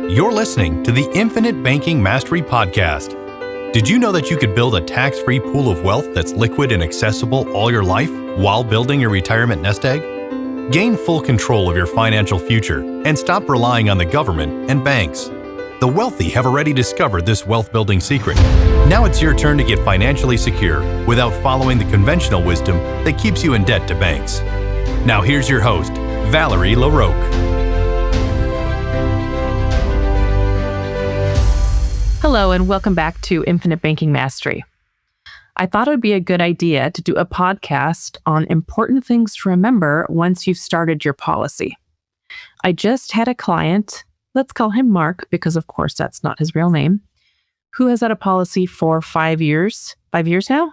You're listening to the Infinite Banking Mastery Podcast. Did you know that you could build a tax-free pool of wealth that's liquid and accessible all your life while building your retirement nest egg? Gain full control of your financial future and stop relying on the government and banks. The wealthy have already discovered this wealth-building secret. Now it's your turn to get financially secure without following the conventional wisdom that keeps you in debt to banks. Now here's your host, Valerie LaRocque. Hello, and welcome back to Infinite Banking Mastery. I thought it would be a good idea to do a podcast on important things to remember once you've started your policy. I just had a client, let's call him Mark, because of course that's not his real name, who has had a policy for 5 years. 5 years now?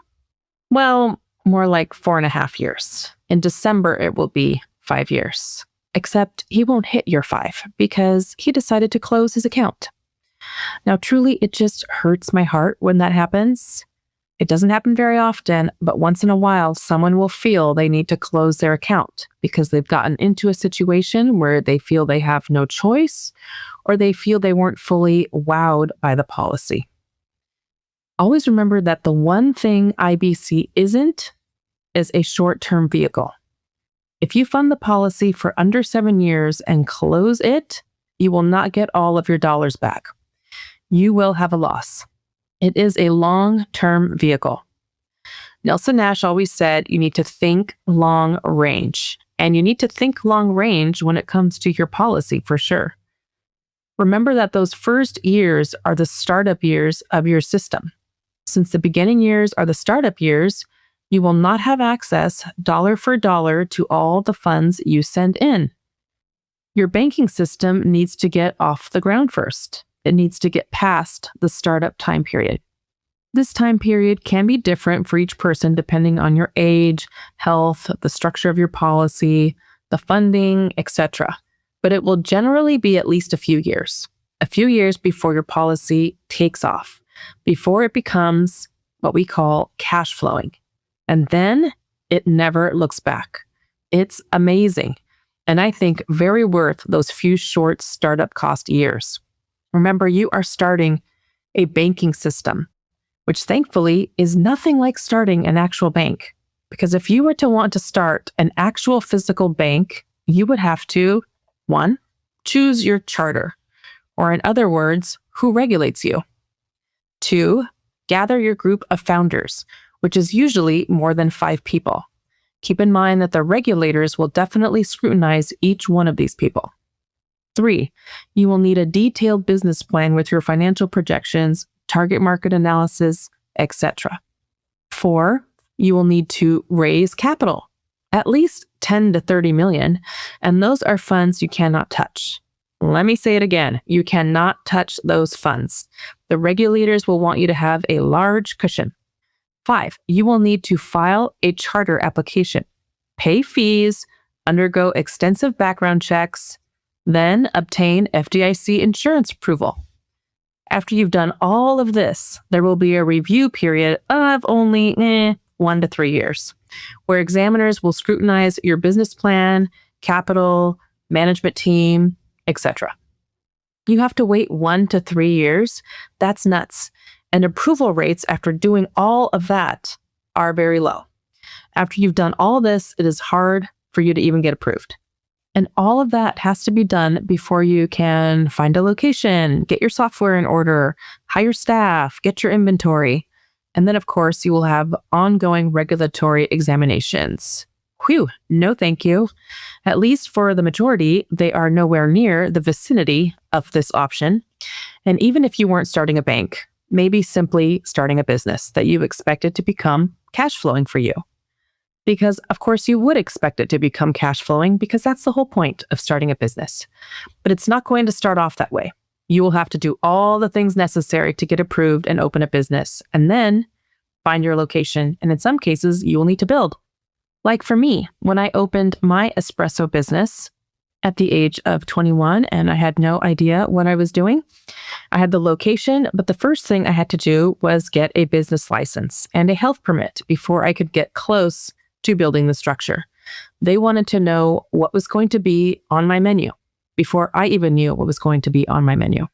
Well, more like 4.5 years. In December, it will be 5 years. Except he won't hit year 5 because he decided to close his account. Now, truly, it just hurts my heart when that happens. It doesn't happen very often, but once in a while, someone will feel they need to close their account because they've gotten into a situation where they feel they have no choice, or they feel they weren't fully wowed by the policy. Always remember that the one thing IBC isn't is a short-term vehicle. If you fund the policy for under 7 years and close it, you will not get all of your dollars back. You will have a loss. It is a long-term vehicle. Nelson Nash always said you need to think long range, and you need to think long range when it comes to your policy for sure. Remember that those first years are the startup years of your system. Since the beginning years are the startup years, you will not have access dollar for dollar to all the funds you send in. Your banking system needs to get off the ground first. It needs to get past the startup time period. This time period can be different for each person depending on your age, health, the structure of your policy, the funding, etc. But it will generally be at least a few years before your policy takes off, before it becomes what we call cash flowing. And then it never looks back. It's amazing. And I think very worth those few short startup cost years. Remember, you are starting a banking system, which thankfully is nothing like starting an actual bank. Because if you were to want to start an actual physical bank, you would have to, 1, choose your charter, or in other words, who regulates you. 2, gather your group of founders, which is usually more than 5 people. Keep in mind that the regulators will definitely scrutinize each one of these people. 3, you will need a detailed business plan with your financial projections, target market analysis, etc. 4, you will need to raise capital, at least 10 to 30 million, and those are funds you cannot touch. Let me say it again, you cannot touch those funds. The regulators will want you to have a large cushion. 5, you will need to file a charter application, pay fees, undergo extensive background checks, then obtain FDIC insurance approval. After you've done all of this, there will be a review period of only 1 to 3 years, where examiners will scrutinize your business plan, capital, management team, etc. You have to wait 1 to 3 years. That's nuts. And approval rates after doing all of that are very low. After you've done all this, it is hard for you to even get approved. And all of that has to be done before you can find a location, get your software in order, hire staff, get your inventory. And then, of course, you will have ongoing regulatory examinations. Whew, no thank you. At least for the majority, they are nowhere near the vicinity of this option. And even if you weren't starting a bank, maybe simply starting a business that you expected to become cash flowing for you. Because, of course, you would expect it to become cash flowing because that's the whole point of starting a business. But it's not going to start off that way. You will have to do all the things necessary to get approved and open a business, and then find your location. And in some cases, you will need to build. Like for me, when I opened my espresso business at the age of 21 and I had no idea what I was doing, I had the location, but the first thing I had to do was get a business license and a health permit before I could get close to building the structure. They wanted to know what was going to be on my menu. before I even knew what was going to be on my menu.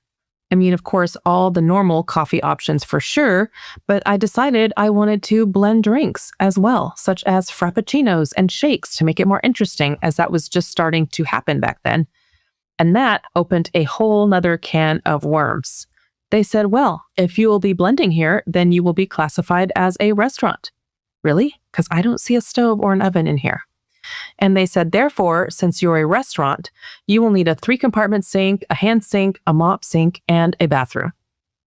I mean, of course, all the normal coffee options for sure, but I decided I wanted to blend drinks as well, such as frappuccinos and shakes to make it more interesting, as that was just starting to happen back then. And that opened a whole nother can of worms. They said, well, if you will be blending here, then you will be classified as a restaurant. Really? Because I don't see a stove or an oven in here. And they said, therefore, since you're a restaurant, you will need a 3-compartment sink, a hand sink, a mop sink, and a bathroom.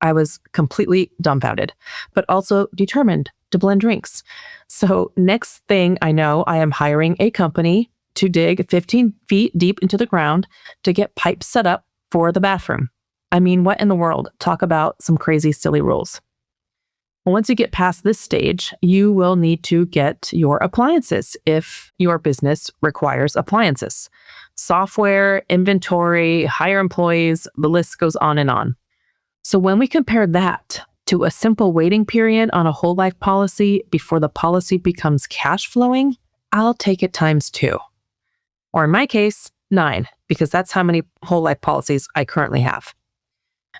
I was completely dumbfounded, but also determined to blend drinks. So next thing I know, I am hiring a company to dig 15 feet deep into the ground to get pipes set up for the bathroom. I mean, what in the world? Talk about some crazy, silly rules. Once you get past this stage, you will need to get your appliances if your business requires appliances. Software, inventory, hire employees, the list goes on and on. So when we compare that to a simple waiting period on a whole life policy before the policy becomes cash flowing, I'll take it times 2. Or in my case, 9, because that's how many whole life policies I currently have.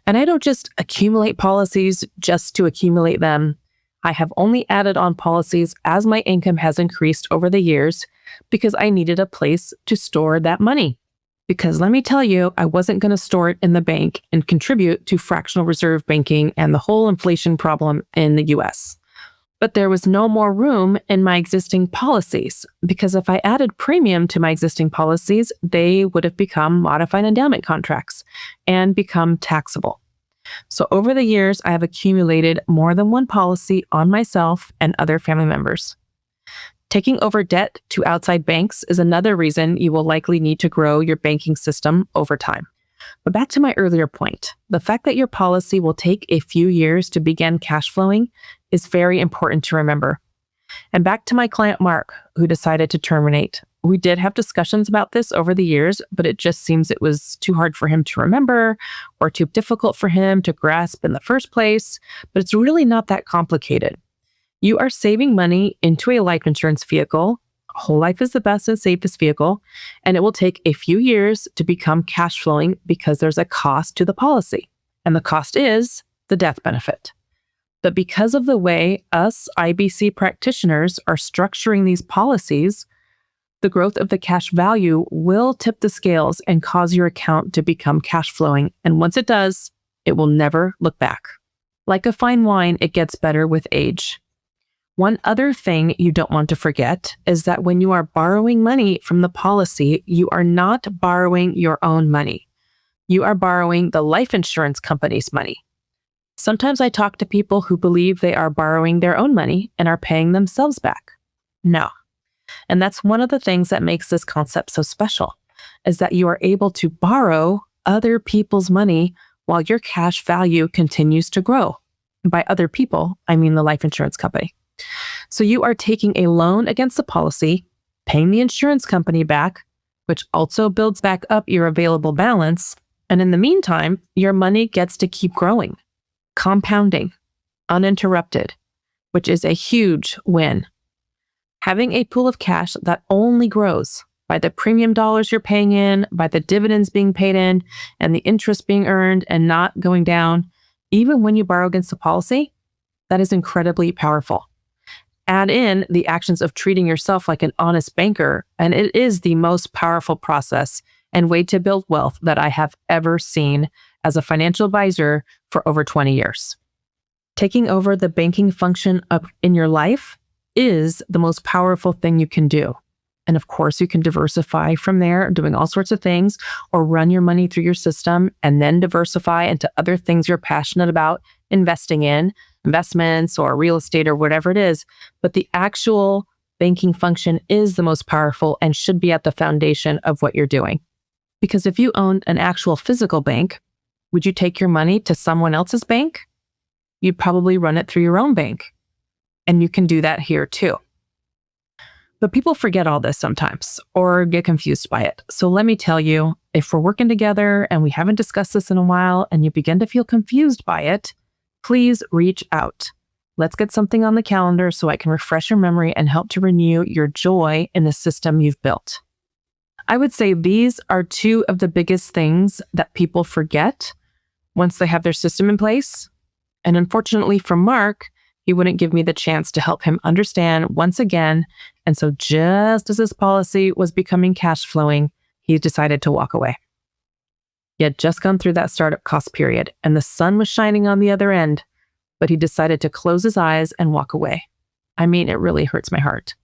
And I don't just accumulate policies just to accumulate them. I have only added on policies as my income has increased over the years because I needed a place to store that money. Because let me tell you, I wasn't going to store it in the bank and contribute to fractional reserve banking and the whole inflation problem in the US. But there was no more room in my existing policies because if I added premium to my existing policies, they would have become modified endowment contracts and become taxable. So over the years, I have accumulated more than one policy on myself and other family members. Taking over debt to outside banks is another reason you will likely need to grow your banking system over time. But back to my earlier point, the fact that your policy will take a few years to begin cash flowing is very important to remember. And back to my client, Mark, who decided to terminate. We did have discussions about this over the years, but it just seems it was too hard for him to remember or too difficult for him to grasp in the first place. But it's really not that complicated. You are saving money into a life insurance vehicle. Whole life is the best and safest vehicle, and it will take a few years to become cash flowing because there's a cost to the policy. And the cost is the death benefit. But because of the way us IBC practitioners are structuring these policies, the growth of the cash value will tip the scales and cause your account to become cash flowing. And once it does, it will never look back. Like a fine wine, it gets better with age. One other thing you don't want to forget is that when you are borrowing money from the policy, you are not borrowing your own money. You are borrowing the life insurance company's money. Sometimes I talk to people who believe they are borrowing their own money and are paying themselves back. No. And that's one of the things that makes this concept so special, is that you are able to borrow other people's money while your cash value continues to grow. By other people, I mean the life insurance company. So you are taking a loan against the policy, paying the insurance company back, which also builds back up your available balance. And in the meantime, your money gets to keep growing, compounding, uninterrupted, which is a huge win. Having a pool of cash that only grows by the premium dollars you're paying in, by the dividends being paid in, and the interest being earned and not going down, even when you borrow against the policy, that is incredibly powerful. Add in the actions of treating yourself like an honest banker, and it is the most powerful process and way to build wealth that I have ever seen as a financial advisor for over 20 years. Taking over the banking function in your life is the most powerful thing you can do. And of course, you can diversify from there, doing all sorts of things, or run your money through your system and then diversify into other things you're passionate about investing in, investments or real estate or whatever it is. But the actual banking function is the most powerful and should be at the foundation of what you're doing. Because if you owned an actual physical bank, would you take your money to someone else's bank? You'd probably run it through your own bank. And you can do that here too. But people forget all this sometimes or get confused by it. So let me tell you, if we're working together and we haven't discussed this in a while and you begin to feel confused by it, please reach out. Let's get something on the calendar so I can refresh your memory and help to renew your joy in the system you've built. I would say these are two of the biggest things that people forget once they have their system in place. And unfortunately for Mark, he wouldn't give me the chance to help him understand once again. And so just as his policy was becoming cash flowing, he decided to walk away. He had just gone through that startup cost period and the sun was shining on the other end, but he decided to close his eyes and walk away. I mean, it really hurts my heart.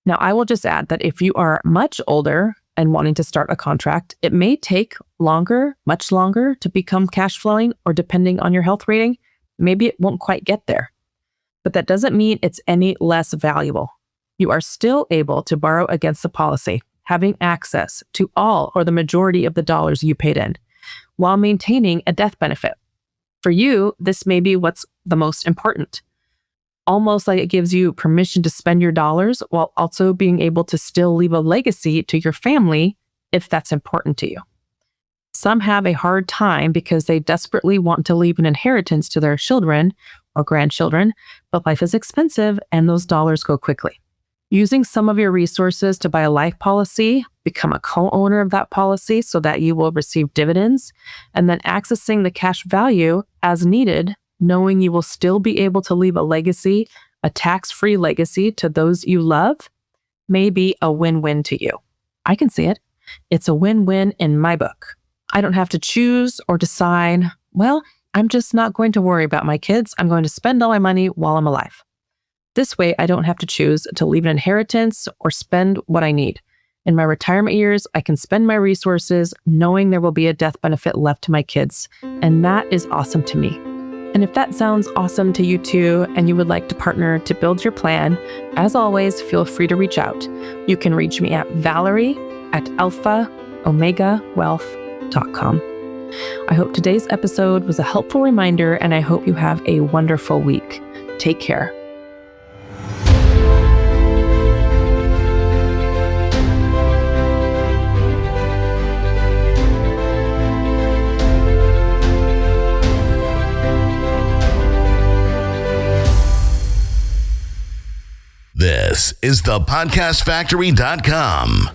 Now, I will just add that if you are much older and wanting to start a contract, it may take longer, much longer to become cash flowing, or depending on your health rating, maybe it won't quite get there. But that doesn't mean it's any less valuable. You are still able to borrow against the policy, having access to all or the majority of the dollars you paid in, while maintaining a death benefit. For you, this may be what's the most important. Almost like it gives you permission to spend your dollars while also being able to still leave a legacy to your family if that's important to you. Some have a hard time because they desperately want to leave an inheritance to their children or grandchildren, but life is expensive and those dollars go quickly. Using some of your resources to buy a life policy, become a co-owner of that policy so that you will receive dividends, and then accessing the cash value as needed, knowing you will still be able to leave a legacy, a tax-free legacy to those you love, may be a win-win to you. I can see it. It's a win-win in my book. I don't have to choose or decide, well, I'm just not going to worry about my kids. I'm going to spend all my money while I'm alive. This way, I don't have to choose to leave an inheritance or spend what I need. In my retirement years, I can spend my resources knowing there will be a death benefit left to my kids. And that is awesome to me. And if that sounds awesome to you too, and you would like to partner to build your plan, as always, feel free to reach out. You can reach me at Valerie@alphaomegawealth.com. I hope today's episode was a helpful reminder, and I hope you have a wonderful week. Take care. This is thepodcastfactory.com.